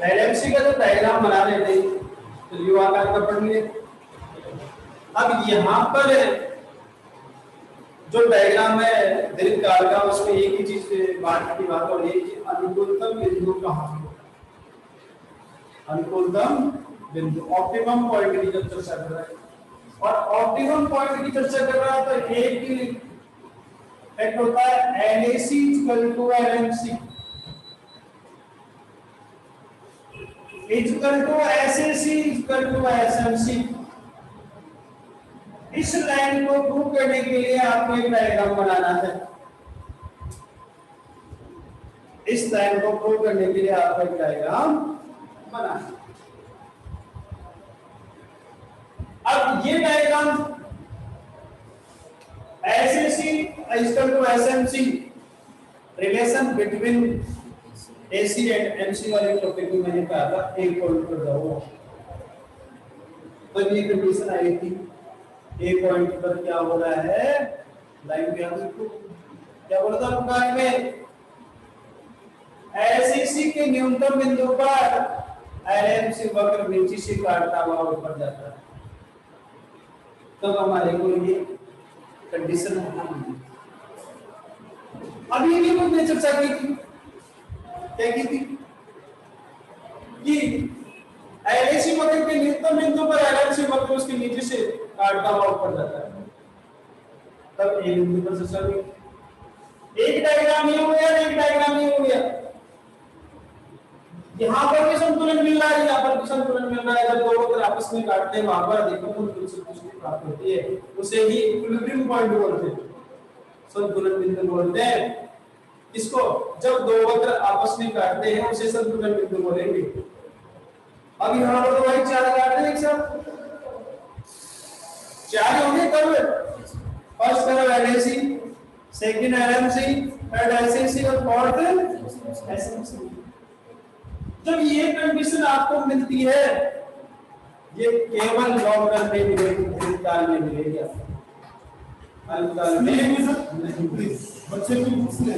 LMC का जो diagram बना रहे थे तो यू आकार का पढ़ लिए। अब यहाँ पर जो डायग्राम है दीर्घकाल का उसमें एक ही चीज बात की बात हो रही है कि अनुकूलतम बिंदु कहाँ है। अनुकूलतम बिंदु ऑप्टिमम पॉइंट की जब चर्चा कर रहा है और ऑप्टिमम पॉइंट की चर्चा कर रहा है तो एक ही फैक्ट होता है NAC equal to LMC equal to SAC equal to SMC। इस लाइन को प्रूव करने के लिए आपको एक डायग्राम बनाना है। इस लाइन को प्रूव करने के लिए आपको एक डायग्राम बनाना है। अब ये diagram SAC equal to SMC relation between AC and MC वाले टॉपिक में मैंने कहा था एक पॉइंट पर जाओ तो ये कंडीशन आई थी। ए पॉइंट पर क्या हो रहा है लाइन पे आपको क्या बोला था पुकार में SAC के न्यूनतम बिंदु पर LMC वक्र नीचे से काटता हुआ ऊपर जाता है तब हमारे को ये कंडीशन अभी भी हमने चर्चा की थी। क्या की थी कि LAC वक्र के न्यूनतम बिंदु पर LMC वक्र उसके नीचे से काटता हुआ ऊपर जाता है तब एक बिंदु पर चर्चा हुई। एक डायग्राम ये हो गया एक डायग्राम ये हो गया। यहाँ पर भी संतुलन मिल रहा है यहाँ पर भी संतुलन मिल रहा है। जब दो वक्र आपस में काटते हैं वहां पर देखो तो संतुलन प्राप्त होती है उसे ही इक्विलिब्रियम पॉइंट बोलते हैं संतुलन बिंदु बोलते हैं। इसको जब दो वक्र आपस में काटते हैं उसे संतुलन बिंदु बोलेंगे। अब यहाँ पर तो भाई चार काटते हैं एक साथ चार होंगे curve first curve LAC second LMC third SAC और फोर्थ SMC। जब ये कंडीशन आपको मिलती है ये केवल लॉग में मिलेगी दीर्घकाल में मिलेगी अल्पकाल में नहीं। बच्चे भी पूछते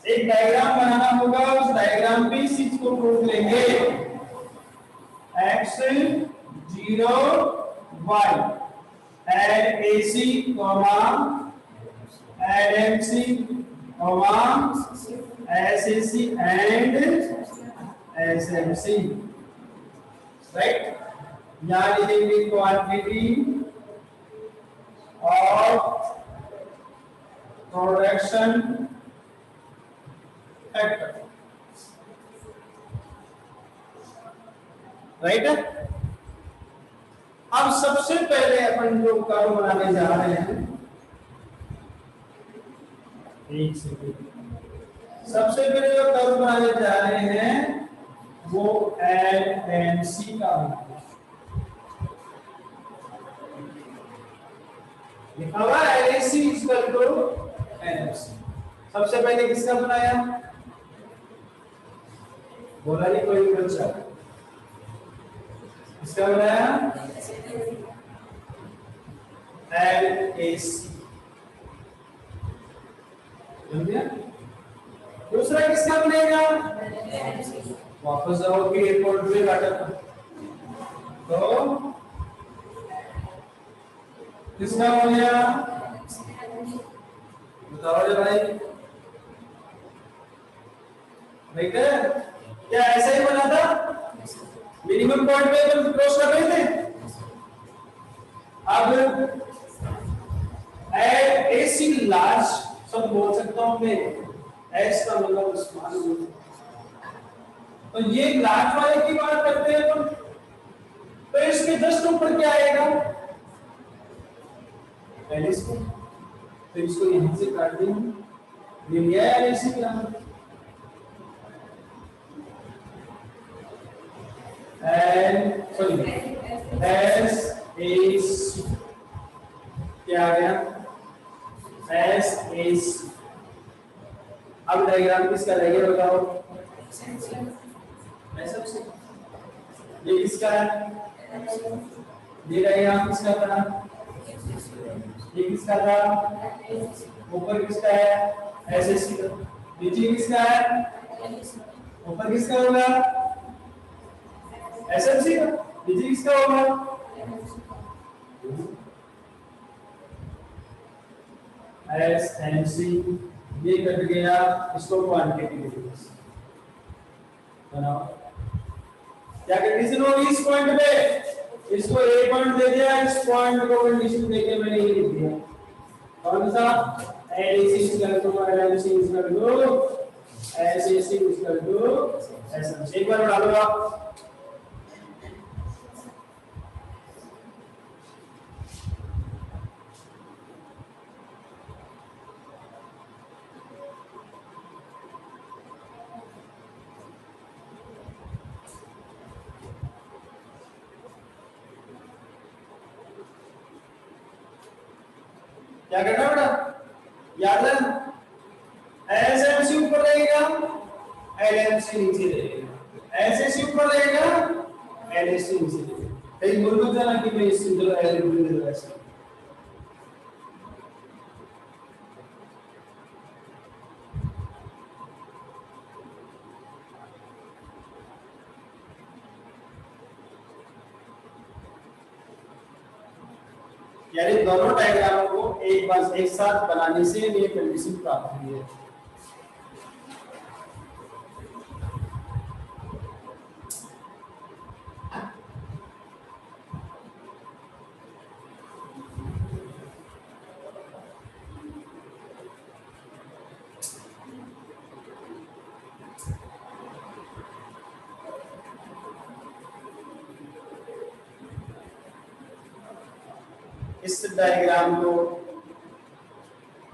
एक डायग्राम बनाना होगा। उस डायग्राम पे इस चीज को प्रूव करेंगे x 0 y LAC LMC SAC and SMC right. यहाँ लिखेंगे quantity of production factor right. अब सबसे पहले अपन जो कर्व बनाने जा रहे हैं एक सेकंड, सबसे पहले जो कर्व बनाने जा रहे हैं वो LMC का लिखा हुआ LAC इक्वल टू LMC। सबसे पहले किसका बनाया बोला नहीं कोई बच्चा, किसका बनाया LAC। दूसरा किसका बनेगा वापस जाओ कि एक पॉइंट पे काटा था तो किसका हो गया बताओ जरा भाई राइट है क्या ऐसा ही बना था मिनिमम पॉइंट पे अपन क्रॉस कर रहे थे अब एसी लार्ज सब बोल सकता हूं मैं एस का मतलब स्मॉल तो ये लार्ज वाले की बात करते हैं अपन तो इसके जस्ट ऊपर क्या आएगा पहले इसको फिर इसको यहां से काट देंगे ये लिया है एसी का एन सॉरी एस एस क्या आ गया एस एस अब डायग्राम किसका रहेगा बताओ ऐसा से ये किसका है ये डायग्राम किसका था ये किसका था ऊपर किसका है एसएससी का नीचे किसका है ऊपर किसका होगा एसएससी का नीचे किसका होगा एसएमसी ये कट गया इसको क्वांटिटेटिव बनाओ क्या कंडीशन होगी इस पॉइंट पे इसको ए पॉइंट दे दिया इस पॉइंट को कंडीशन देके मैंने ये लिख दिया कौन सा ADC equal to LMC equal to SAC equal to SMC एक बार डालो आप क्या करना बेटा याद है एसएमसी ऊपर रहेगा एलएमसी नीचे रहेगा एसएससी ऊपर रहेगा एलएससी नीचे रहेगा कहीं बोल मत जाना कि मैं इस सिंगल एलिमेंट दे ऐसे यानी दोनों डायग्रामों को एक बार एक साथ बनाने से ये कंडीशन प्राप्त हुई है इस डायग्राम को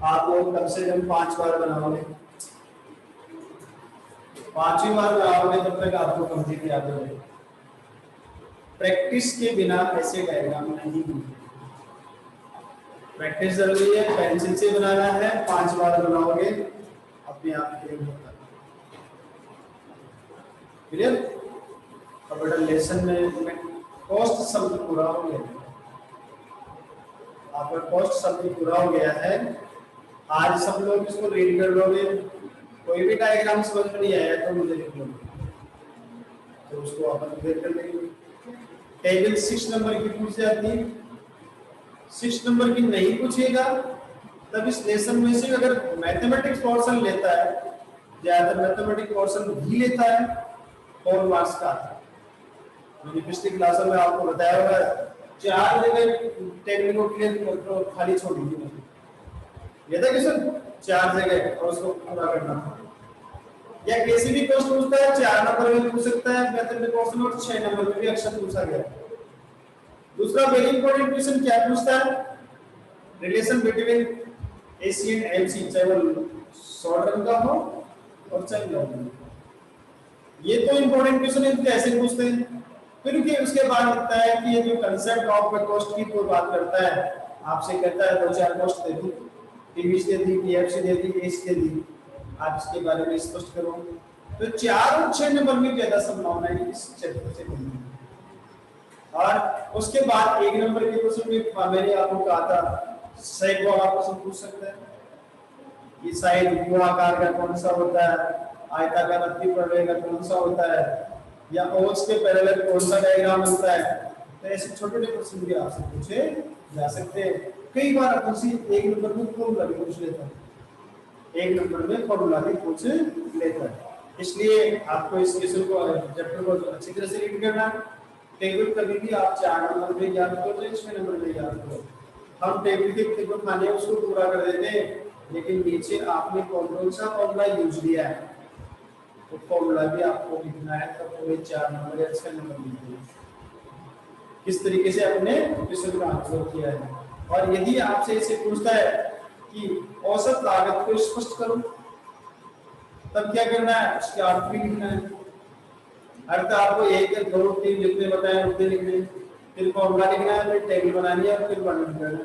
आप लोग कम से कम 5 बार बनाओगे 5वीं बार बनाओगे तब तक आपको कंप्लीट याद हो जाएगा प्रैक्टिस के बिना ऐसे डायग्राम नहीं बनते प्रैक्टिस जरूरी है पेंसिल से बनाना है 5 बार बनाओगे अपने आप क्लियर होता है क्लियर अब बेटा लेसन में कॉस्ट शब्द पूरा हो गया आपका कॉस्ट शब्द पूरा हो गया है आज सब लोग इसको रीड कर लोगे कोई भी डायग्राम समझ में नहीं आया तो मुझे लिख लो तो उसको अपन क्लियर कर लेंगे टेबल 6 नंबर की पूछ जाती 6 नंबर की नहीं पूछेगा तब इस लेसन में से अगर मैथमेटिक्स पोर्शन लेता है ज्यादातर मैथमेटिक्स पोर्शन भी लेता है 4 मार्क्स का आता है मैंने पिछली क्लास में आपको बताया होगा 4 जगह टेबल को क्लियर तो खाली छोड़ दीजिए ये था क्वेश्चन 4 जगह और उसको पूरा करना या किसी भी क्वेश्चन पूछता है 4 नंबर में पूछ सकता है मैथमेटिक्स क्वेश्चन और 6 नंबर में भी अक्सर पूछा गया दूसरा वेरी इंपॉर्टेंट क्वेश्चन क्या पूछता है relation between AC and MC चाहे वो शॉर्ट टर्म का हो और चाहे लॉन्ग टर्म ये तो इंपॉर्टेंट क्वेश्चन है कैसे पूछते हैं फिर उसके बाद लिखता है कि ये जो कंसेप्ट ऑफ कॉस्ट की कोई बात करता है आपसे कहता है 2-4 कॉस्ट दे दी टीवी से दे दी पीएफसी दे दी एस दे दी आप इसके बारे में स्पष्ट करो तो 4 और 6 नंबर में ज्यादा संभावना है इस चैप्टर से बनने और उसके बाद 1 नंबर के क्वेश्चन में मैंने आपको कहा था साइड वाला क्वेश्चन पूछ सकता है कि साइड गोलाकार का कौन सा होता है आयताकार अतिपरवलय का कौन सा होता है या ओस के पैरेलल कौन सा डायग्राम होता है तो ऐसे छोटे-छोटे क्वेश्चन भी आपसे पूछे जा सकते हैं कई बार आपसे 1 नंबर में फॉर्मूला भी पूछ लेता है 1 नंबर में फॉर्मूला भी पूछ लेता है इसलिए आपको इस क्वेश्चन को चैप्टर को अच्छी तरह से रीड करना है। टेबल कभी भी आप 4 नंबर में याद करो या 6 नंबर में याद करो। हम टेबल के टेबल खाने उसको पूरा कर देते हैं, लेकिन नीचे आपने कौन सा फॉर्मूला यूज किया है तो फॉर्मूला भी आपको लिखना है, तब पूरे 4 नंबर या 6 नंबर लिखना है किस तरीके से आपने क्वेश्चन का आंसर किया है। और यदि आपसे इसे पूछता है कि औसत लागत को स्पष्ट करो, तब क्या करना है, उसके अर्थ भी लिखना है। अर्थ आपको 1 2 3 जितने बताए उतने लिखने, फिर फॉर्मूला लिखना है, फिर टेबल बनानी है, फिर वर्णन करना है।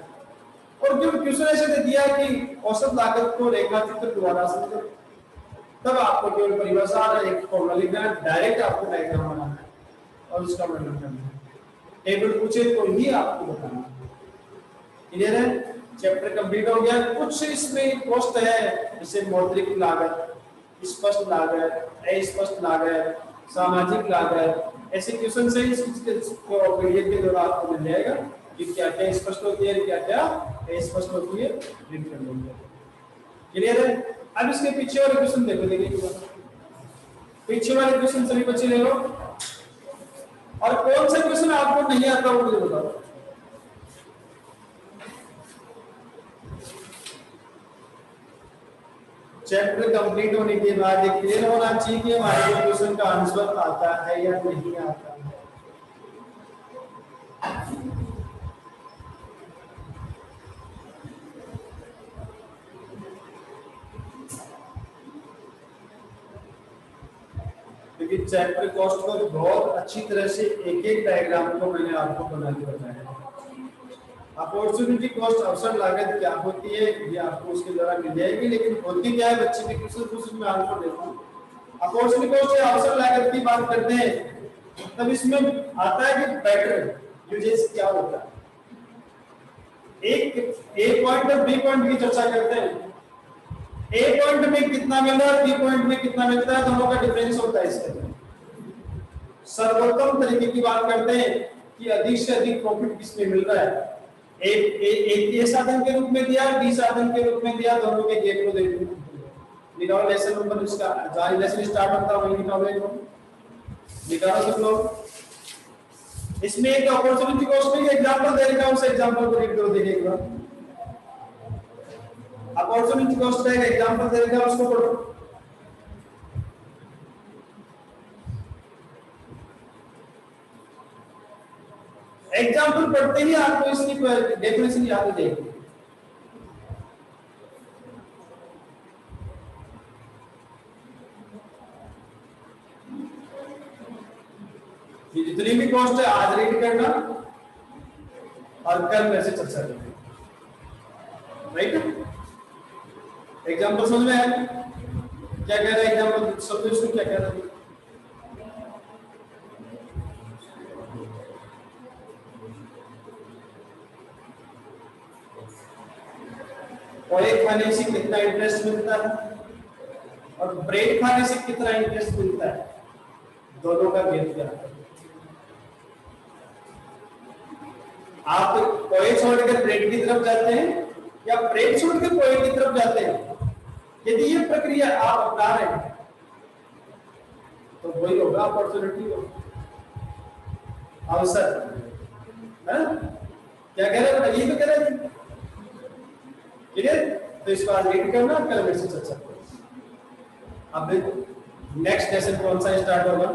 और जब क्वेश्चन ऐसे दे दिया कि औसत लागत को रेखाचित्र द्वारा समझो, तब आपको केवल परिभाषा और एक फॉर्मूला लिखना है, डायरेक्ट आपको डायग्राम बनाना है और उसका वर्णन करना है। टेबल पूछे तो ही आपको बताना। क्लियर है? चैप्टर कंप्लीट हो गया। कुछ इसमें कॉस्ट है, जैसे मौद्रिक लागत, स्पष्ट लागत, अस्पष्ट लागत, सामाजिक लागत, ऐसे क्वेश्चन से इस पीडीएफ के द्वारा आपको मिल जाएगा कि क्या क्या स्पष्ट होती है, क्या क्या अस्पष्ट होती है, रीड कर लेंगे। क्लियर है? अब इसके पीछे वाले क्वेश्चन देखो, पीछे वाले क्वेश्चन सभी बच्चे ले लो, और कौन सा क्वेश्चन आपको नहीं आता वो मुझे बताओ। चैप्टर कंप्लीट होने के बाद एक क्लियर होना चाहिए कि हमारे क्वेश्चन का आंसर आता है या नहीं आता है। क्योंकि चैप्टर कॉस्ट को बहुत अच्छी तरह से एक एक डायग्राम को मैंने आपको बना के बताया। अपॉर्चुनिटी कॉस्ट, अवसर लागत क्या होती है ये आपको उसके द्वारा मिल जाएगी, लेकिन होती क्या है बच्चे के क्वेश्चन में आंसर देता हूं। अपॉर्चुनिटी कॉस्ट या अवसर लागत की बात करते हैं तब इसमें आता है कि पैटर्न यूजेस क्या होता है। एक पॉइंट और बी पॉइंट की चर्चा करते हैं। ए पॉइंट में कितना मिल रहा है, बी पॉइंट में कितना मिलता है, दोनों का डिफरेंस होता है। इसके सर्वोत्तम तरीके की बात करते हैं कि अधिक से अधिक प्रॉफिट किसमें मिल रहा है। एक ए साधन के रूप में दिया, बी साधन के रूप में दिया, दोनों के गैप को देखो। निकालो लेसन नंबर, इसका जहां लेसन स्टार्ट होता है वही निकालो, निकालो सब लोग। इसमें एक अपॉर्चुनिटी कॉस्ट में एग्जांपल दे रखा है, उस एग्जांपल को रीड करो, देखिए एक बार। अपॉर्चुनिटी कॉस्ट का एक एग्जांपल दे रखा है, उसको पढ़ो। एग्जांपल पढ़ते ही आपको इसकी डेफिनेशन याद हो जाएगी। ये जितनी भी कॉस्ट है आज रीड करना और कल वैसे चर्चा करना, राइट? एग्जांपल समझ में आया क्या कह रहा है? एग्जांपल समझो इसको क्या कह रहा है। पोहे खाने से कितना इंटरेस्ट मिलता है और ब्रेड खाने से कितना इंटरेस्ट मिलता है, दोनों का भेद क्या है? आप पोहे छोड़कर ब्रेड की तरफ जाते हैं या ब्रेड छोड़कर पोहे की तरफ जाते हैं? यदि ये प्रक्रिया आप अपना रहे हैं तो वही होगा अपॉर्चुनिटी हो, अवसर है। क्या कह रहे हैं? ये तो कह रहे हैं। क्लियर? तो इसको आज रीड करना, कल मेरे से चर्चा करो। अब देखो नेक्स्ट लेसन कौन सा स्टार्ट होगा।